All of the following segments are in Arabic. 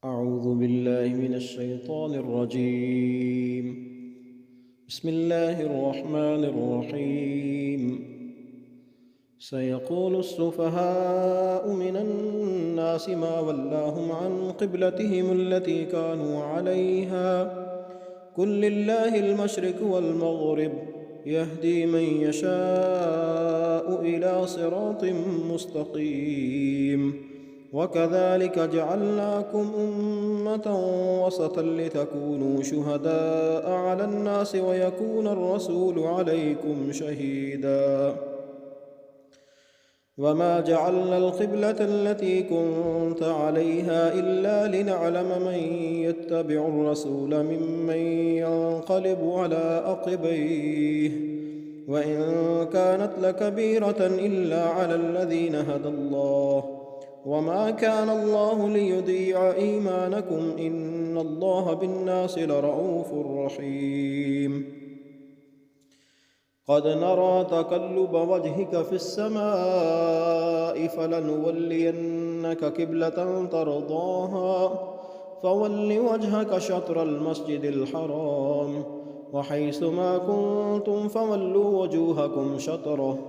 أعوذ بالله من الشيطان الرجيم. بسم الله الرحمن الرحيم. سيقول السفهاء من الناس ما ولاهم عن قبلتهم التي كانوا عليها قل لله المشرق والمغرب يهدي من يشاء إلى صراط مستقيم وكذلك جعلناكم أمة وسطا لتكونوا شهداء على الناس ويكون الرسول عليكم شهيدا وما جعلنا القبلة التي كنت عليها إلا لنعلم من يتبع الرسول ممن ينقلب على عقبيه وإن كانت لكبيرة إلا على الذين هدى الله وما كان الله ليضيع إيمانكم إن الله بالناس لرءوف رحيم قد نرى تقلب وجهك في السماء فلنولينك قبلة ترضاها فول وجهك شطر المسجد الحرام وحيث ما كنتم فولوا وجوهكم شطره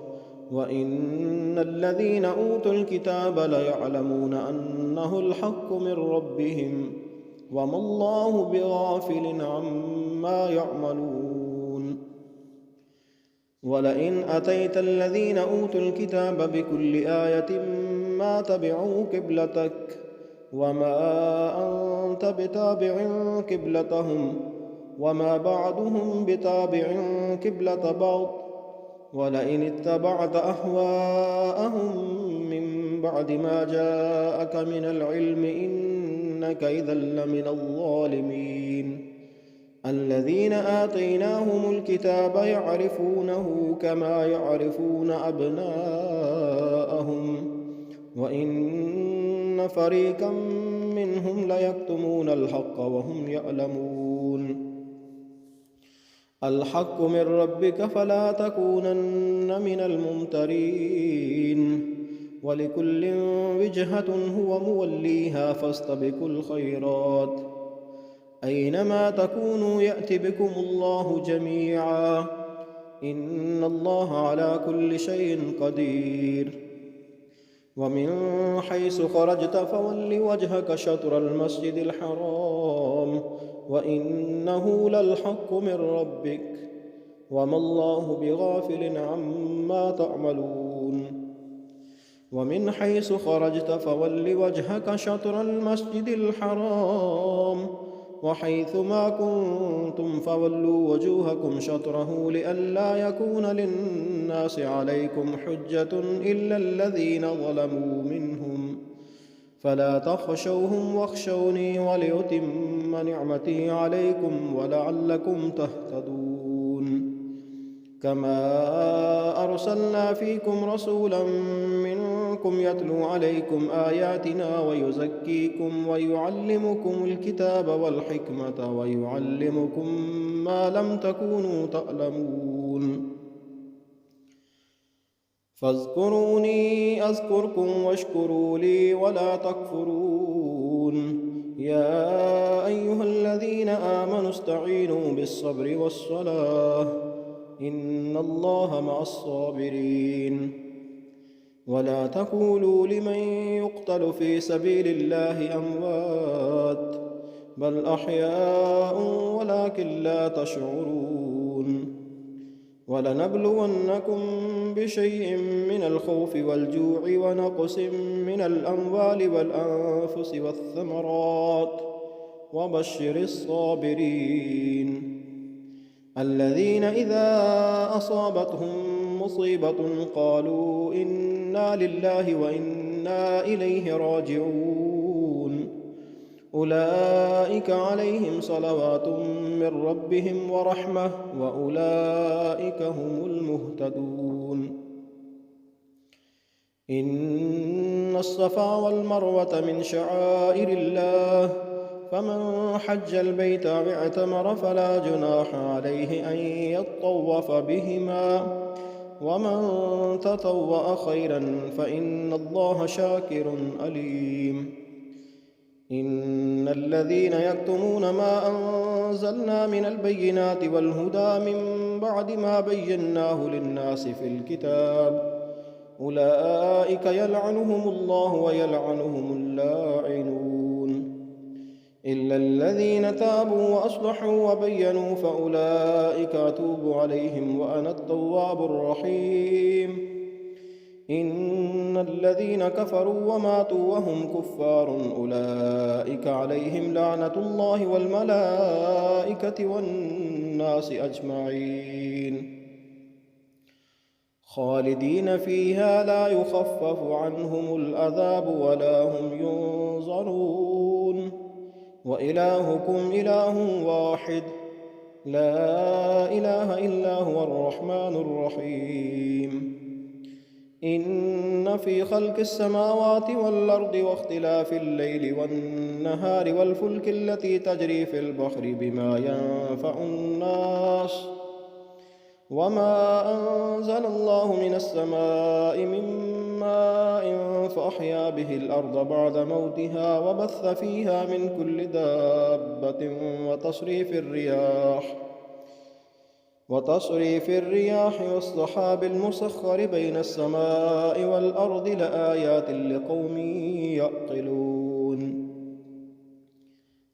وإن الذين أوتوا الكتاب ليعلمون أنه الحق من ربهم وما الله بغافل عما يعملون ولئن أتيت الذين أوتوا الكتاب بكل آية ما تبعوا قبلتك وما أنت بتابع قبلتهم وما بعضهم بتابع قبلة بعض ولئن اتبعت أهواءهم من بعد ما جاءك من العلم إنك إذا لمن الظالمين الذين آتيناهم الكتاب يعرفونه كما يعرفون أبناءهم وإن فريقا منهم ليكتمون الحق وهم يعلمون الحق من ربك فلا تكونن من الممترين ولكل وجهة هو موليها فاستبقوا الخيرات أينما تكونوا يأت بكم الله جميعا إن الله على كل شيء قدير ومن حيث خرجت فول وجهك شطر المسجد الحرام وإنه للحق من ربك وما الله بغافل عما تعملون ومن حيث خرجت فول وجهك شطر المسجد الحرام وحيث ما كنتم فولوا وجوهكم شطره لئلا يكون للناس عليكم حجة إلا الذين ظلموا منهم فلا تخشوهم واخشوني ولأتم نعمتي عليكم ولعلكم تهتدون كما أرسلنا فيكم رسولا منكم يتلو عليكم آياتنا ويزكيكم ويعلمكم الكتاب والحكمة ويعلمكم ما لم تكونوا تعلمون فاذكروني أذكركم واشكروا لي ولا تكفرون يا أيها الذين آمنوا استعينوا بالصبر والصلاة إن الله مع الصابرين ولا تقولوا لمن يقتل في سبيل الله أموات بل أحياء ولكن لا تشعرون ولنبلونكم بشيء من الخوف والجوع ونقص من الأموال والأنفس والثمرات وبشر الصابرين الذين إذا أصابتهم مصيبة قالوا إنا لله وإنا إليه راجعون أولئك عليهم صلوات من ربهم ورحمة وأولئك هم المهتدون إن الصفا والمروة من شعائر الله فمن حج البيت أو اعتمر فلا جناح عليه أن يطوف بهما ومن تطوع خيرا فإن الله شاكر عليم إن الذين يكتمون ما أنزلنا من البينات والهدى من بعد ما بيناه للناس في الكتاب أولئك يلعنهم الله ويلعنهم اللاعنون إلا الذين تابوا وأصلحوا وبينوا فأولئك أتوب عليهم وأنا التواب الرحيم إن الذين كفروا وماتوا وهم كفار أولئك عليهم لعنة الله والملائكة والناس أجمعين خالدين فيها لا يخفف عنهم العذاب ولا هم ينظرون وإلهكم إله واحد لا إله إلا هو الرحمن الرحيم إن في خلق السماوات والأرض واختلاف الليل والنهار والفلك التي تجري في البحر بما ينفع الناس وما أنزل الله من السماء من ماء فأحيا به الأرض بعد موتها وبث فيها من كل دابة وتصريف الرياح والسحاب المسخر بين السماء والأرض لآيات لقوم يعقلون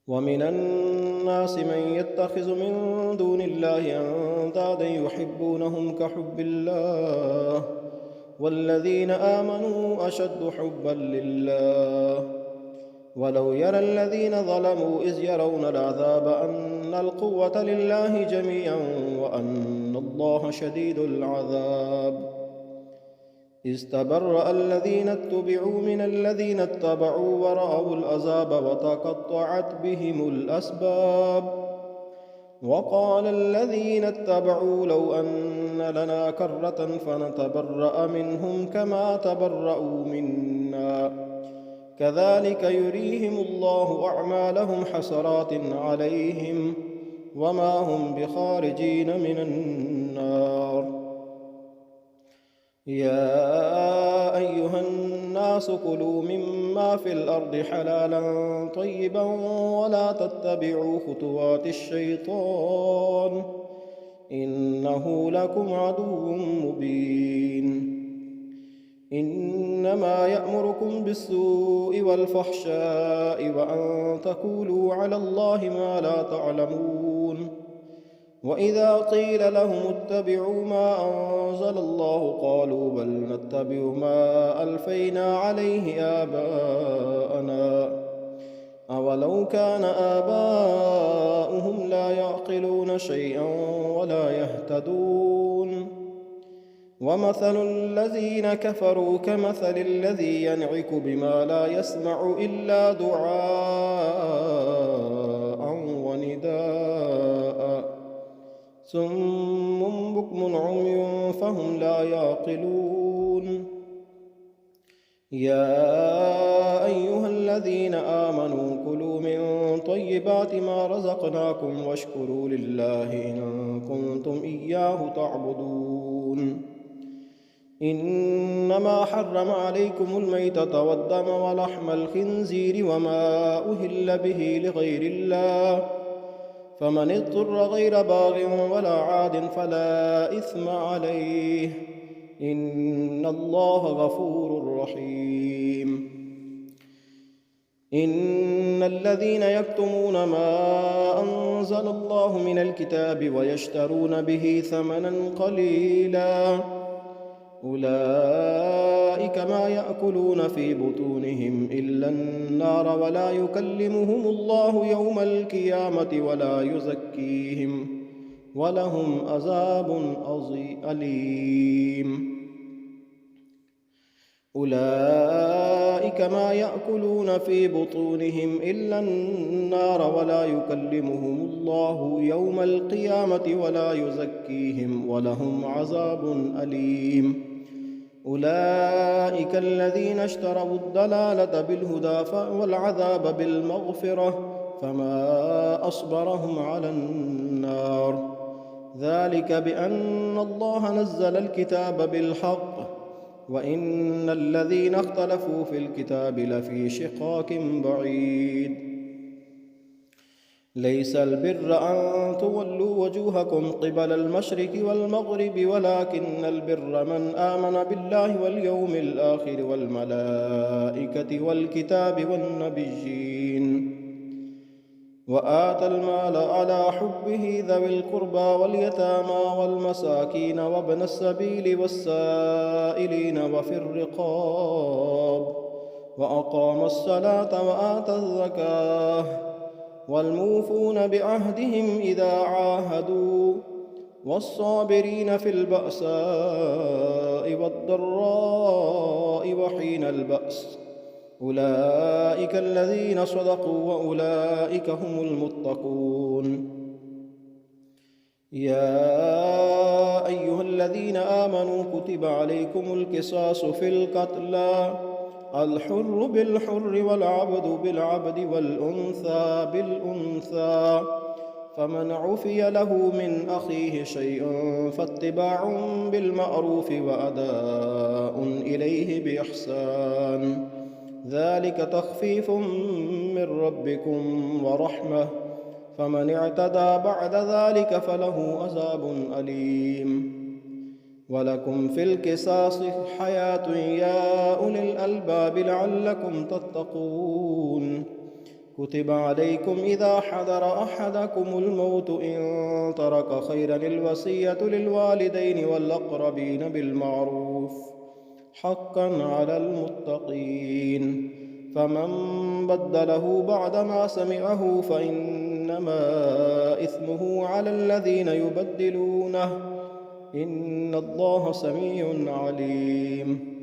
ومن الناس من يتخذ من دون الله أندادا يحبونهم كحب الله والذين آمنوا أشد حبا لله ولو يرى الذين ظلموا إذ يرون العذاب أن القوة لله جميعا وأن الله شديد العذاب إذ تبرأ الذين اتبعوا من الذين اتبعوا ورأوا العذاب وتقطعت بهم الأسباب وقال الذين اتبعوا لو أن لنا كرة فنتبرأ منهم كما تبرأوا منا كذلك يريهم الله أعمالهم حسرات عليهم وما هم بخارجين من النار يا أيها الناس كلوا مما في الأرض حلالا طيبا ولا تتبعوا خطوات الشيطان إنه لكم عدو مبين إنما يأمركم بالسوء والفحشاء وأن تقولوا على الله ما لا تعلمون وإذا قيل لهم اتبعوا ما أنزل الله قالوا بل نتبع ما ألفينا عليه آباءنا أولو كان آباؤهم لا يعقلون شيئا ولا يهتدون ومثل الذين كفروا كمثل الذي ينعك بما لا يسمع إلا دعاء ونداء صم بكم عمي فهم لا يعقلون يا أيها الذين آمنوا كلوا من طيبات ما رزقناكم واشكروا لله إن كنتم إياه تعبدون إنما حرم عليكم الميتة والدم ولحم الخنزير وما أهل به لغير الله فمن اضطر غير باغ ولا عاد فلا إثم عليه إن الله غفور رحيم إن الذين يكتمون ما أنزل الله من الكتاب ويشترون به ثمنا قليلا أولئك ما يأكلون في بطونهم إلا النار ولا يكلمهم الله يوم القيامة ولا يزكيهم ولهم عذاب أليم أولئك ما يأكلون في بطونهم إلا النار ولا يكلمهم الله يوم القيامة ولا يزكيهم ولهم عذاب أليم أولئك الذين اشتروا الضلالة بالهدى والعذاب بالمغفرة فما أصبرهم على النار ذلك بأن الله نزل الكتاب بالحق وإن الذين اختلفوا في الكتاب لفي شقاق بعيد. ليس البر أن تولوا وجوهكم قبل المشرق والمغرب ولكن البر من آمن بالله واليوم الآخر والملائكة والكتاب والنبيين وآتى المال على حبه ذوي القربى واليتامى والمساكين وابن السبيل والسائلين وفي الرقاب وأقام الصلاة وآتى الزكاة والموفون بعهدهم إذا عاهدوا والصابرين في البأساء والضراء وحين البأس أولئك الذين صدقوا وأولئك هم المتقون. يا أيها الذين آمنوا كتب عليكم القصاص في القتلى الحر بالحر والعبد بالعبد والأنثى بالأنثى فمن عفي له من أخيه شيء فاتباع بالمعروف وأداء إليه بإحسان ذلك تخفيف من ربكم ورحمة فمن اعتدى بعد ذلك فله عذاب أليم. ولكم في القصاص حياة يا أولي الألباب لعلكم تتقون. كتب عليكم إذا حضر أحدكم الموت إن ترك خيرا الوصية للوالدين والأقربين بالمعروف حقا على المتقين فمن بدله بعدما سمعه فإنما إثمه على الذين يبدلونه إن الله سميع عليم.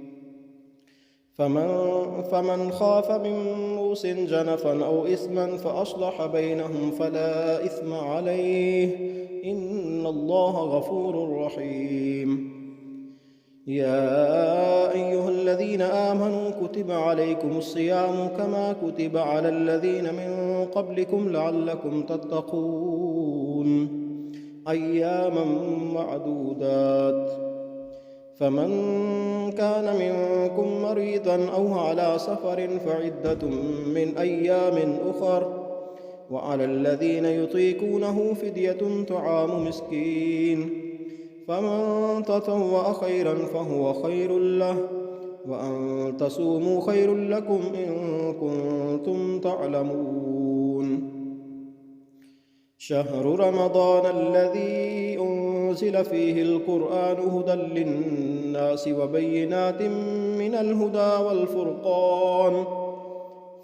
فمن خاف من موص جنفا أو إثما فأصلح بينهم فلا إثم عليه إن الله غفور رحيم. يا أيها الذين آمنوا كتب عليكم الصيام كما كتب على الذين من قبلكم لعلكم تتقون أياما معدودات فمن كان منكم مريضا أو على سفر فعدة من أيام أخر وعلى الذين يطيقونه فدية طعام مسكين فمن تطوع خيرا فهو خير له وأن تصوموا خير لكم إن كنتم تعلمون. شهر رمضان الذي أنزل فيه القرآن هدى للناس وبينات من الهدى والفرقان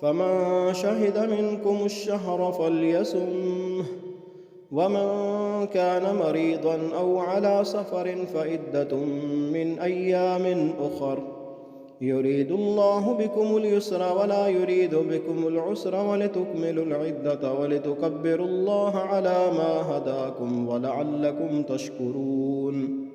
فمن شهد منكم الشهر فليصمه ومن كان مريضا أو على سفر فعدة من أيام أخر يريد الله بكم اليسر ولا يريد بكم العسر ولتكملوا العدة ولتكبروا الله على ما هداكم ولعلكم تشكرون.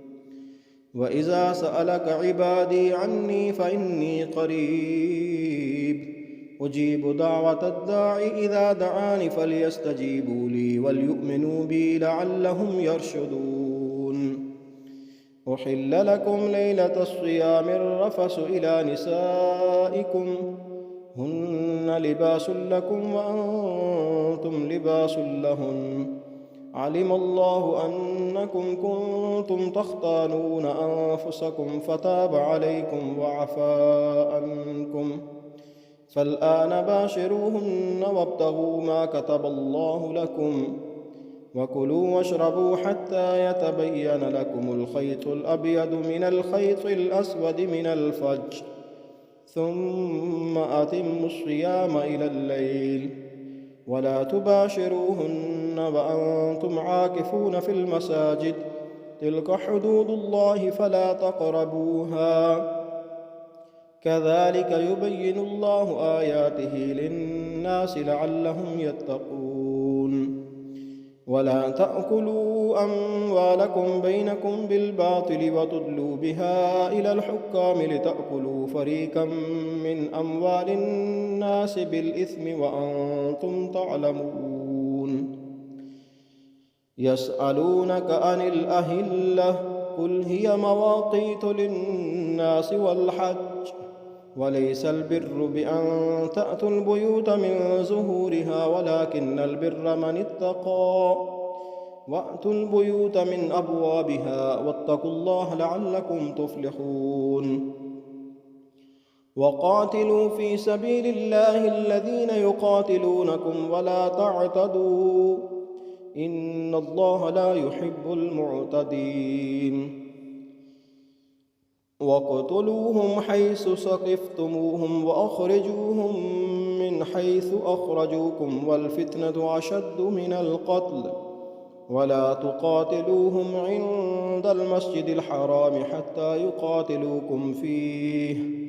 وإذا سألك عبادي عني فإني قريب أجيب دعوة الداع إذا دعاني فليستجيبوا لي وليؤمنوا بي لعلهم يرشدون. أحل لكم ليلة الصيام الرفث إلى نسائكم هن لباس لكم وأنتم لباس لهن علم الله أنكم كنتم تختانون أنفسكم فتاب عليكم وعفى عنكم فالآن باشروهن وابتغوا ما كتب الله لكم وكلوا واشربوا حتى يتبين لكم الخيط الأبيض من الخيط الأسود من الفجر ثم أتموا الصيام إلى الليل ولا تباشروهن وأنتم عاكفون في المساجد تلك حدود الله فلا تقربوها كذلك يبين الله آياته للناس لعلهم يتقون. ولا تأكلوا أموالكم بينكم بالباطل وتدلوا بها إلى الحكام لتأكلوا فريقا من أموال الناس بالإثم وأنتم تعلمون. يسألونك عن الأهلة قل هي مواقيت للناس والحج وليس البر بأن تأتوا البيوت من ظهورها ولكن البر من اتقى وأتوا البيوت من أبوابها واتقوا الله لعلكم تفلحون وقاتلوا في سبيل الله الذين يقاتلونكم ولا تعتدوا إن الله لا يحب المعتدين واقتلوهم حيث ثقفتموهم وأخرجوهم من حيث أخرجوكم والفتنة أشد من القتل ولا تقاتلوهم عند المسجد الحرام حتى يقاتلوكم فيه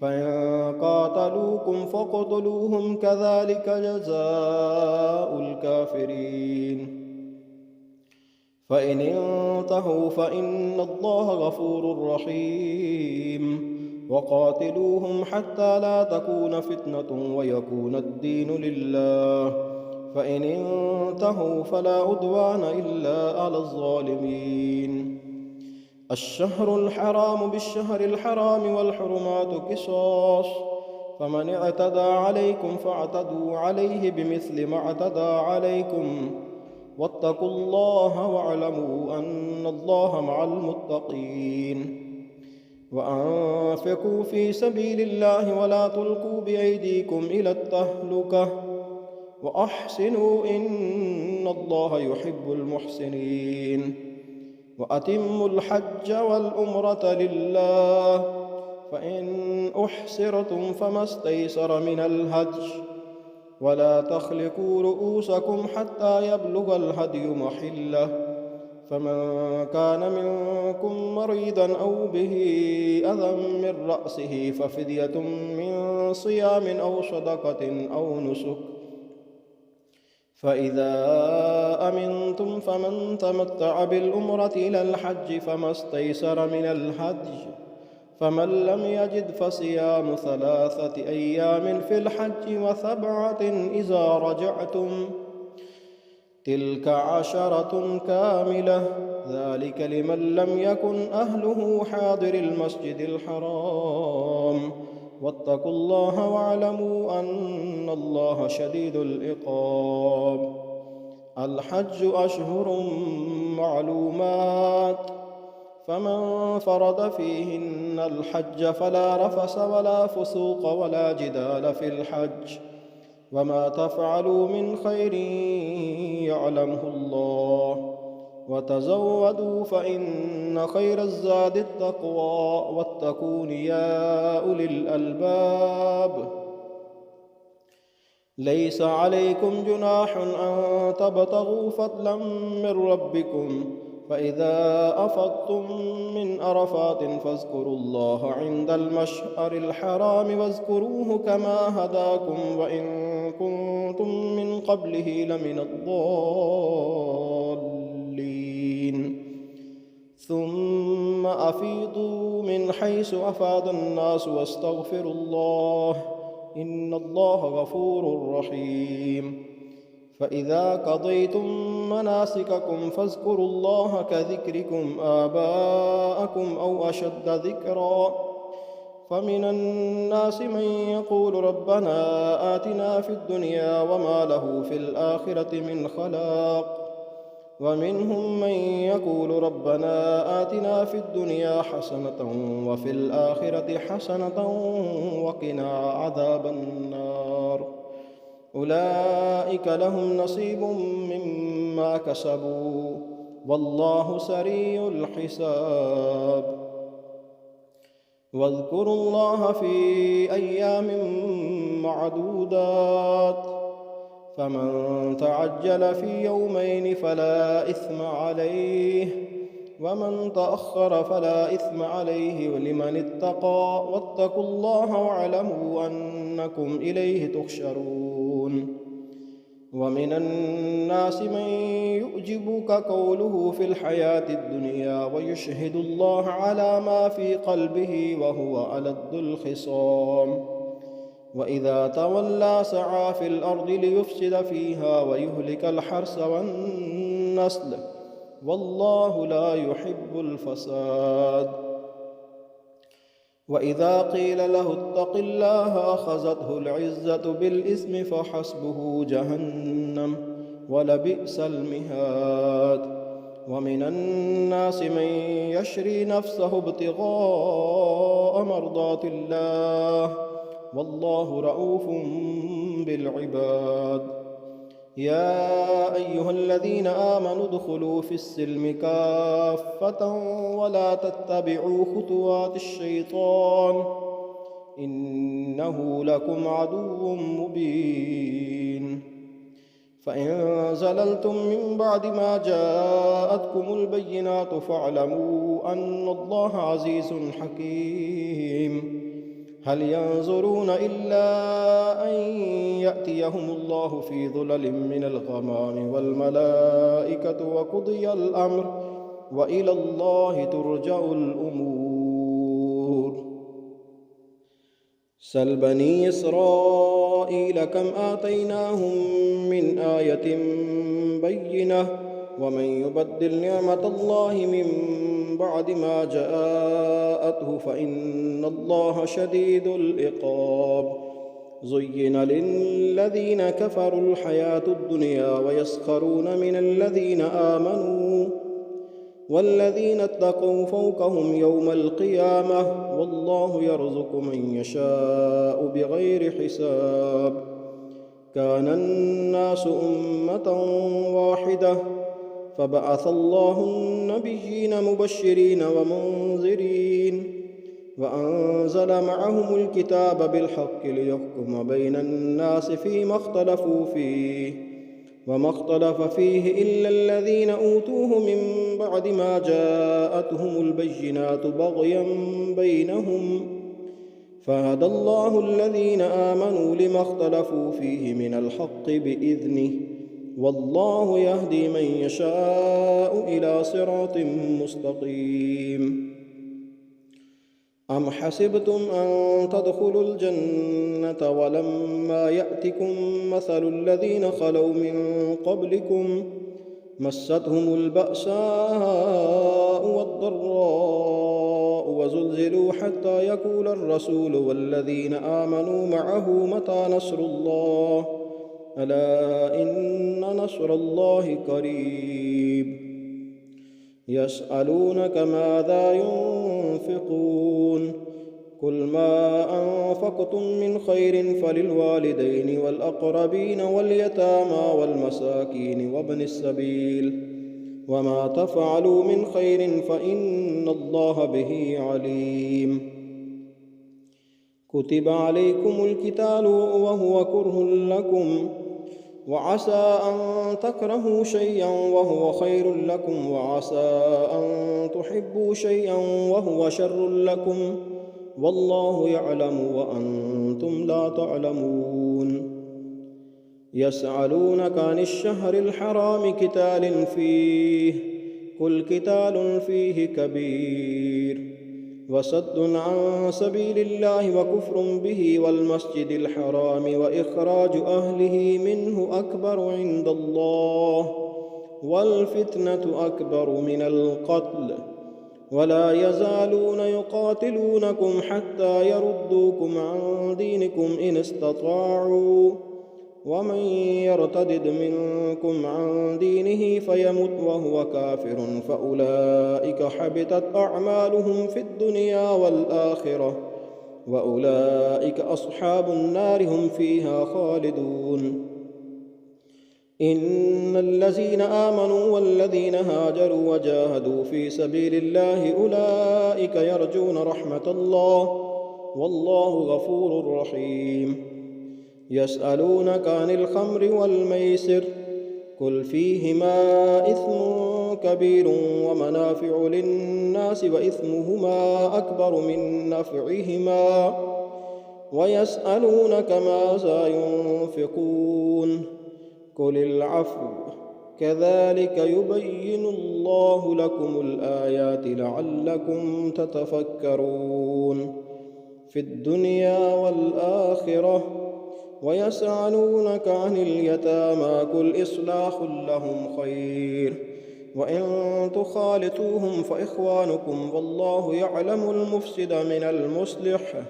فإن قاتلوكم فاقتلوهم كذلك جزاء الكافرين فإن انتهوا فإن الله غفور رحيم وقاتلوهم حتى لا تكون فتنة ويكون الدين لله فإن انتهوا فلا عدوان إلا على الظالمين الشهر الحرام بالشهر الحرام والحرمات قصاص فمن اعتدى عليكم فاعتدوا عليه بمثل ما اعتدى عليكم واتقوا الله واعلموا أن الله مع المتقين وأنفقوا في سبيل الله ولا تلقوا بأيديكم إلى التهلكة وأحسنوا إن الله يحب المحسنين وأتموا الحج والعمرة لله فإن أحصرتم فما استيسر من الهدي ولا تخلقوا رؤوسكم حتى يبلغ الهدي محله فمن كان منكم مريضا أو به أذى من رأسه ففدية من صيام أو صدقة أو نسك فإذا أمنتم فمن تمتع بالعمرة إلى الحج فما استيسر من الهدي فمن لم يجد فصيام 3 أيام في الحج و7 إذا رجعتم تلك 10 كاملة ذلك لمن لم يكن أهله حاضر المسجد الحرام واتقوا الله واعلموا أن الله شديد العقاب الحج أشهر معلومات فمن فرض فيهن الحج فلا رفث ولا فسوق ولا جدال في الحج وما تفعلوا من خير يعلمه الله وتزودوا فإن خير الزاد التقوى واتقون يا أولي الألباب ليس عليكم جناح أن تبتغوا فضلا من ربكم فإذا أفضتم من عرفات فاذكروا الله عند المشعر الحرام واذكروه كما هداكم وإن كنتم من قبله لمن الضالين ثم أفيضوا من حيث أفاض الناس واستغفروا الله إن الله غفور رحيم فإذا قضيتم مناسككم فاذكروا الله كذكركم آباءكم أو أشد ذكرا فمن الناس من يقول ربنا آتنا في الدنيا وما له في الآخرة من خلاق ومنهم من يقول ربنا آتنا في الدنيا حسنة وفي الآخرة حسنة وقنا عذاب النار أولئك لهم نصيب مما كسبوا والله سريع الحساب واذكروا الله في أيام معدودات فمن تعجل في يومين فلا إثم عليه ومن تأخر فلا إثم عليه لمن اتقى واتقوا الله واعلموا أنكم إليه تحشرون ومن الناس من يعجبك قوله في الحياة الدنيا ويشهد الله على ما في قلبه وهو ألد الخصام وإذا تولى سعى في الأرض ليفسد فيها ويهلك الحرث والنسل والله لا يحب الفساد. وإذا قيل له اتق الله أخذته العزة بالإثم فحسبه جهنم ولبئس المهاد. ومن الناس من يشري نفسه ابتغاء مرضات الله والله رءوف بالعباد. يا أيها الذين آمنوا ادخلوا في السلم كافة ولا تتبعوا خطوات الشيطان إنه لكم عدو مبين. فإن زللتم من بعد ما جاءتكم البينات فاعلموا أن الله عزيز حكيم. هل ينظرون إلا أن يأتيهم الله في ظلل من الغمام والملائكة وقضي الأمر وإلى الله ترجع الأمور. سل بني إسرائيل كم آتيناهم من آية بينة ومن يبدل نعمة الله من بعد ما جاءته فإن الله شديد العقاب. زين للذين كفروا الحياة الدنيا ويسخرون من الذين آمنوا والذين اتقوا فوقهم يوم القيامة والله يرزق من يشاء بغير حساب. كان الناس أمة واحدة فبعث الله النبيين مبشرين ومنذرين وأنزل معهم الكتاب بالحق ليحكم بين الناس فيما اختلفوا فيه وما اختلف فيه إلا الذين أوتوه من بعد ما جاءتهم البينات بغيا بينهم فهدى الله الذين آمنوا لما اختلفوا فيه من الحق بإذنه والله يهدي من يشاء إلى صراط مستقيم. أم حسبتم أن تدخلوا الجنة ولما يأتكم مثل الذين خلوا من قبلكم مستهم البأساء والضراء وزلزلوا حتى يقول الرسول والذين آمنوا معه متى نصر الله ألا إن نصر الله قريب. يسألونك ماذا ينفقون قل ما أنفقتم من خير فللوالدين والأقربين واليتامى والمساكين وابن السبيل وما تفعلوا من خير فإن الله به عليم. كتب عليكم القتال وهو كره لكم وعسى أن تكرهوا شيئا وهو خير لكم وعسى أن تحبوا شيئا وهو شر لكم والله يعلم وأنتم لا تعلمون. يسألونك عن الشهر الحرام قتال فيه قل قتال فيه كبير وصد عن سبيل الله وكفر به والمسجد الحرام وإخراج أهله منه أكبر عند الله والفتنة أكبر من القتل ولا يزالون يقاتلونكم حتى يردوكم عن دينكم إن استطاعوا ومن يرتد منكم عن دينه فيمت وهو كافر فأولئك حبطت أعمالهم في الدنيا والآخرة وأولئك أصحاب النار هم فيها خالدون. إن الذين آمنوا والذين هاجروا وجاهدوا في سبيل الله أولئك يرجون رحمة الله والله غفور رحيم. يسألونك عن الخمر والميسر قل فيهما إثم كبير ومنافع للناس وإثمهما أكبر من نفعهما ويسألونك ماذا ينفقون قل العفو كذلك يبين الله لكم الآيات لعلكم تتفكرون في الدنيا والآخرة. ويسألونك عن اليتامى قل إصلاح لهم خير وإن تخالطوهم فإخوانكم والله يعلم المفسد من المصلح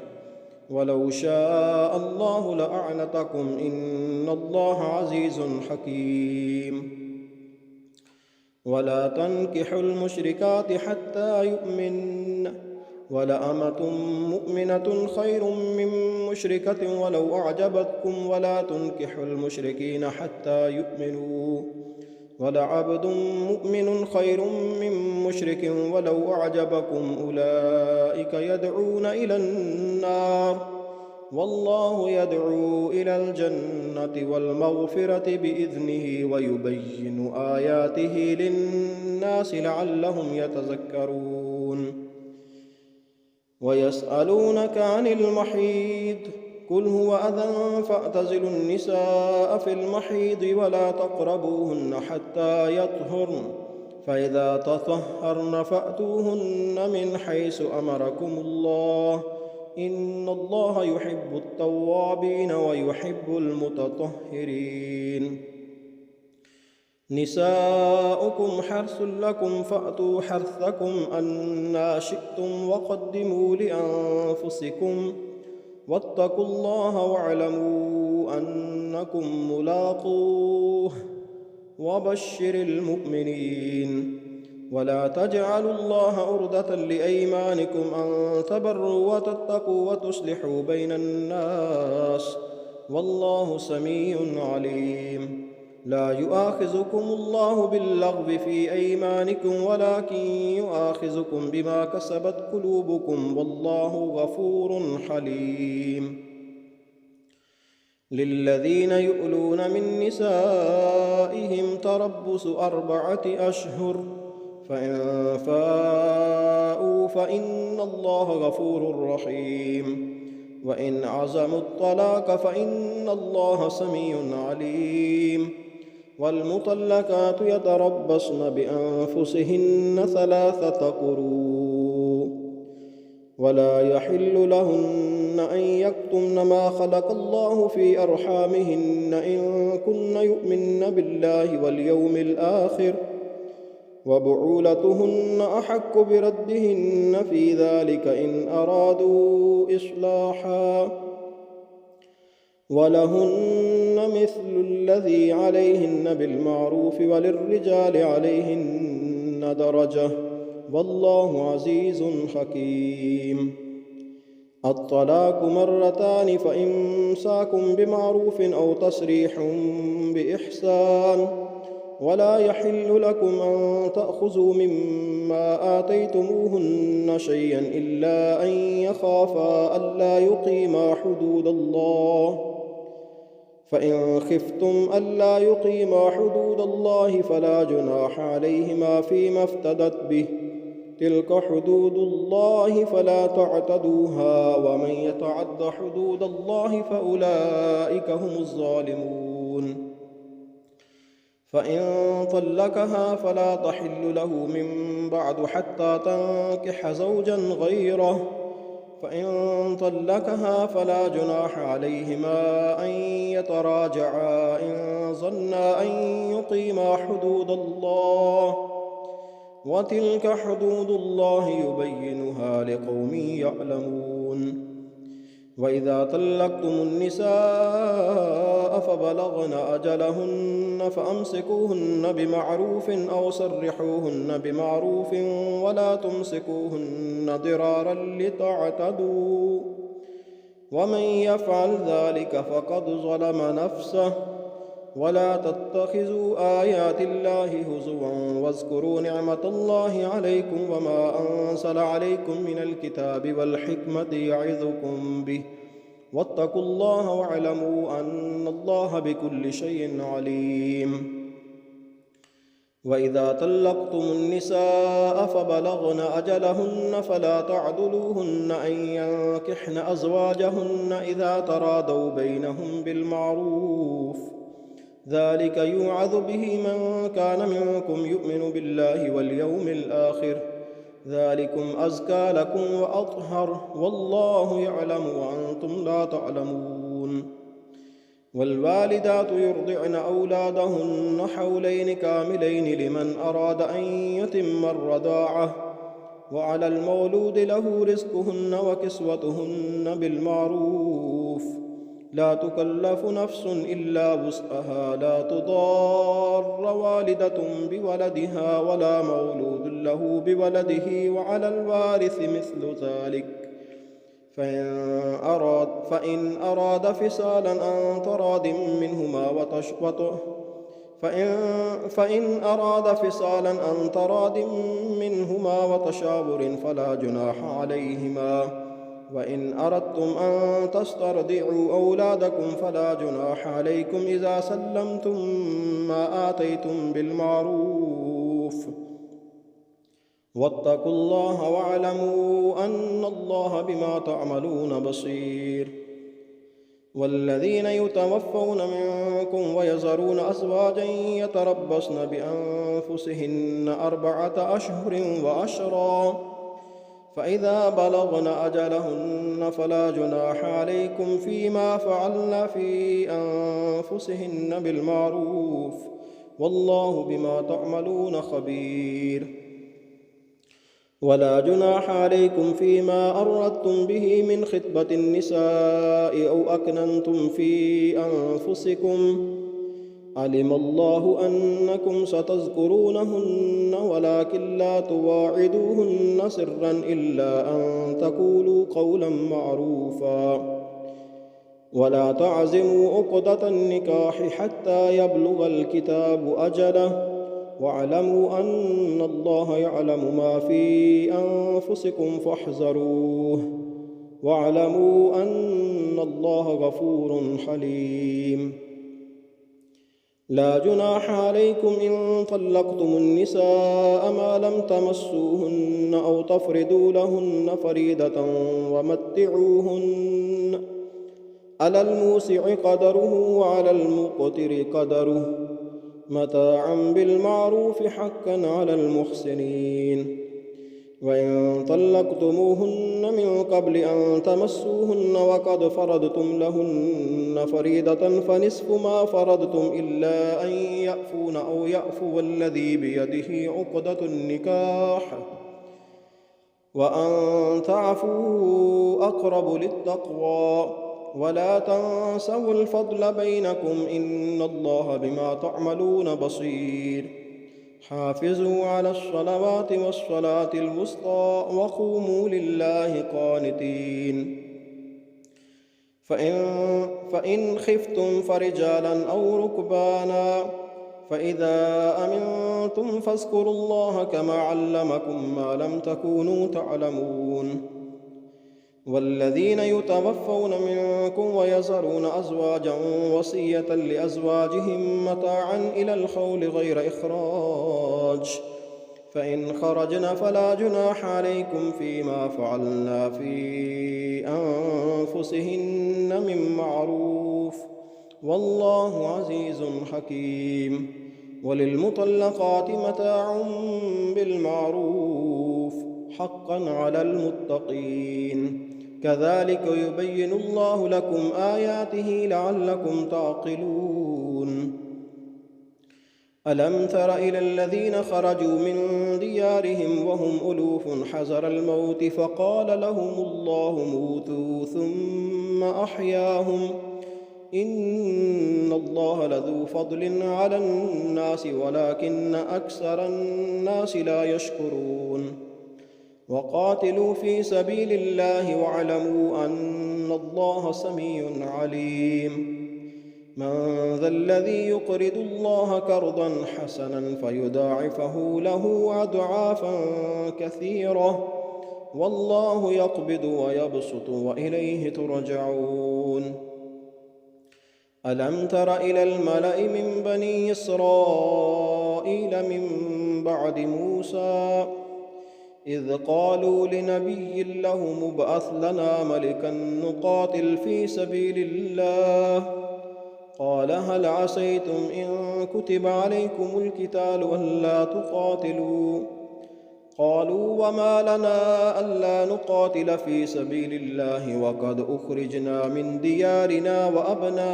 ولو شاء الله لأعنتكم إن الله عزيز حكيم ولا تنكحوا المشركات حتى يؤمن ولأمة مؤمنة خير من مشركة ولو أعجبتكم ولا تنكحوا المشركين حتى يؤمنوا ولعبد مؤمن خير من مشرك ولو أعجبكم أولئك يدعون إلى النار والله يدعو إلى الجنة والمغفرة بإذنه ويبين آياته للناس لعلهم يتذكرون ويسألونك عن المحيض قل هو أذى فاعتزلوا النساء في المحيض ولا تقربوهن حتى يطهرن فإذا تطهرن فأتوهن من حيث أمركم الله إن الله يحب التوابين ويحب المتطهرين نساؤكم حرث لكم فأتوا حرثكم أنا شئتم وقدموا لأنفسكم واتقوا الله واعلموا أنكم ملاقوه وبشر المؤمنين ولا تجعلوا الله عرضة لأيمانكم أن تبروا وتتقوا وتصلحوا بين الناس والله سميع عليم لا يؤاخذكم الله باللغو في أيمانكم ولكن يؤاخذكم بما كسبت قلوبكم والله غفور حليم للذين يؤلون من نسائهم تربص 4 أشهر فإن فاءوا فإن الله غفور رحيم وإن عزموا الطلاق فإن الله سميع عليم والمطلقات يتربصن بأنفسهن 3 قروء ولا يحل لهن أن يكتمن ما خلق الله في أرحامهن إن كن يؤمن بالله واليوم الآخر وبعولتهن أحق بردهن في ذلك إن أرادوا إصلاحا ولهن مثل الذي عليهن بالمعروف وللرجال عليهن درجة والله عزيز حكيم الطلاق 2 فإمساك بمعروف أو تسريح بإحسان ولا يحل لكم أن تأخذوا مما آتيتموهن شيئا إلا أن يخافا ألا يقيما حدود الله فإن خفتم ألا يقيما حدود الله فلا جناح عليهما فيما افتدت به تلك حدود الله فلا تعتدوها ومن يتعد حدود الله فأولئك هم الظالمون فإن طلقها فلا تحل له من بعد حتى تنكح زوجا غيره فإن طلقها فلا جناح عليهما أن يتراجعا إن ظنا أن يقيما حدود الله وتلك حدود الله يبينها لقوم يعلمون وإذا طلقتم النساء فبلغن أجلهن فأمسكوهن بمعروف أو سرحوهن بمعروف ولا تمسكوهن ضرارا لتعتدوا ومن يفعل ذلك فقد ظلم نفسه ولا تتخذوا آيات الله هزوا واذكروا نعمة الله عليكم وما أنزل عليكم من الكتاب والحكمة يعظكم به واتقوا الله واعلموا أن الله بكل شيء عليم وإذا طلقتم النساء فبلغن أجلهن فلا تعضلوهن أن ينكحن أزواجهن إذا تراضوا بينهم بالمعروف ذلك يوعظ به من كان منكم يؤمن بالله واليوم الآخر ذلكم أزكى لكم وأطهر والله يعلم وأنتم لا تعلمون والوالدات يرضعن أولادهن حولين كاملين لمن أراد أن يتم الرضاعة، وعلى المولود له رزقهن وكسوتهن بالمعروف، لا تكلف نفس إلا وسعها، لا تضار والدة بولدها ولا مولود له بولده، وعلى الوارث مثل ذلك. فإن أراد فصالا عن تراض منهما وتشاور فلا جناح عليهما. وإن أردتم أن تسترضعوا أولادكم فلا جناح عليكم إذا سلمتم ما آتيتم بالمعروف. واتقوا الله واعلموا أن الله بما تعملون بصير. والذين يتوفون منكم ويذرون أزواجا يتربصن بأنفسهن 4 أشهر وعشرا، فإذا بلغن أجلهن فلا جناح عليكم فيما فعلن في أنفسهن بالمعروف، والله بما تعملون خبير. ولا جناح عليكم فيما أردتم به من خطبة النساء أو أكننتم في أنفسكم، علم الله أنكم ستذكرونهن ولكن لا تواعدوهن سرا إلا أن تقولوا قولا معروفا. ولا تعزموا عقدة النكاح حتى يبلغ الكتاب أجله، واعلموا أن الله يعلم ما في أنفسكم فاحذروه، واعلموا أن الله غفور حليم. لا جناح عليكم إن طلقتم النساء ما لم تمسوهن أو تفرضوا لهن فريضة، ومتعوهن على الموسع قدره وعلى المقتر قدره متاعا بالمعروف حقا على المحسنين. وإن طلقتموهن من قبل أن تمسوهن وقد فرضتم لهن فريضة فنصف ما فرضتم إلا أن يعفون أو يعفو الذي بيده عقدة النكاح، وأن تعفوا أقرب للتقوى. ولا تنسوا الفضل بينكم إن الله بما تعملون بصير. حافظوا على الصلوات والصلاة الوسطى وقوموا لله قانتين. فإن خفتم فرجالا أو ركبانا، فإذا أمنتم فاذكروا الله كما علمكم ما لم تكونوا تعلمون. والذين يتوفون منكم ويذرون أزواجا وصية لأزواجهم متاعا إلى الحول غير إخراج، فإن خرجن فلا جناح عليكم فيما فعلنا في أنفسهن من معروف، والله عزيز حكيم. وللمطلقات متاع بالمعروف حقا على المتقين، كذلك يبين الله لكم آياته لعلكم تعقلون. ألم تر إلى الذين خرجوا من ديارهم وهم ألوف حذر الموت فقال لهم الله موتوا ثم أحياهم، إن الله لذو فضل على الناس ولكن أكثر الناس لا يشكرون. وقاتلوا في سبيل الله واعلموا أن الله سميع عليم. من ذا الذي يقرض الله قرضا حسنا فيضاعفه له أضعافا كثيرة، والله يقبض ويبسط وإليه ترجعون. ألم تر إلى الملأ من بني إسرائيل من بعد موسى إذ قالوا لنبي له ابعث لنا ملكا نقاتل في سبيل الله، قال هل عسيتم إن كتب عليكم القتال ألا تقاتلوا، قالوا وما لنا ألا نقاتل في سبيل الله وقد أخرجنا من ديارنا وأبنائنا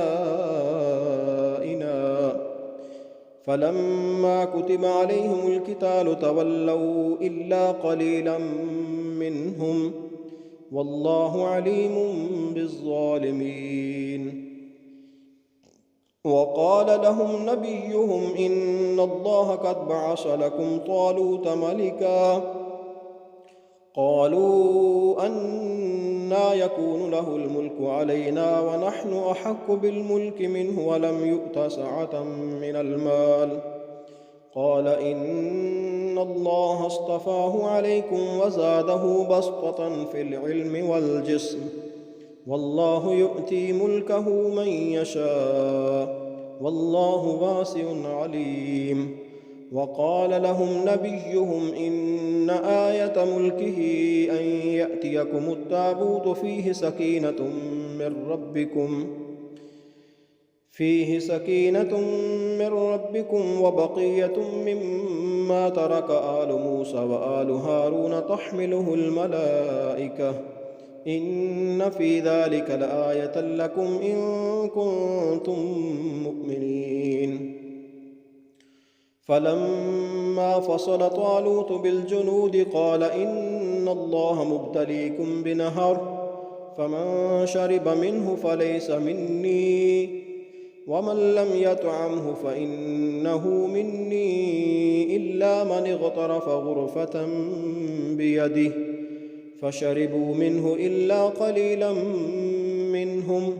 فلما كتب عليهم القتال تولوا إلا قليلا منهم والله عليم بالظالمين. وقال لهم نبيهم إن الله قد بعث لكم طالوت ملكا قالوا أنى يكون له الملك علينا ونحن أحق بالملك منه ولم يؤت سعة من المال قال إن الله اصطفاه عليكم وزاده بسطة في العلم والجسم والله يؤتي ملكه من يشاء والله واسع عليم. وقال لهم نبيهم إن آية ملكه أن يأتيكم التابوت فيه سكينة من ربكم وبقية مما ترك آل موسى وآل هارون تحمله الملائكة إن في ذلك لآية لكم إن كنتم مؤمنين. فلما فصل طالوت بالجنود قال إن الله مبتليكم بنهر فمن شرب منه فليس مني ومن لم يطعمه فإنه مني إلا من اغترف غرفة بيده فشربوا منه إلا قليلا منهم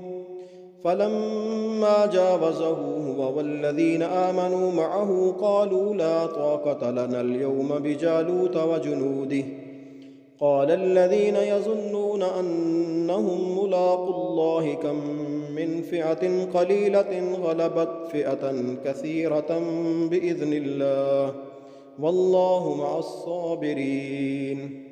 فلما جاوزه هو والذين آمنوا معه قالوا لا طاقة لنا اليوم بجالوت وجنوده قال الذين يظنون أنهم ملاقو الله كم من فئة قليلة غلبت فئة كثيرة بإذن الله والله مع الصابرين.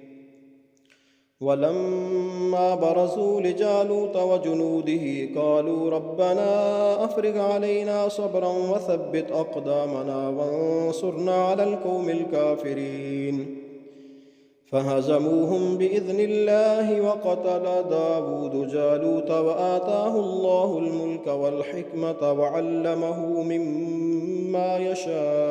ولما برزوا لجالوت وجنوده قالوا ربنا أفرغ علينا صبرا وثبت أقدامنا وانصرنا على القوم الكافرين فهزموهم بإذن الله وقتل داود جالوت وآتاه الله الملك والحكمة وعلمه مما يشاء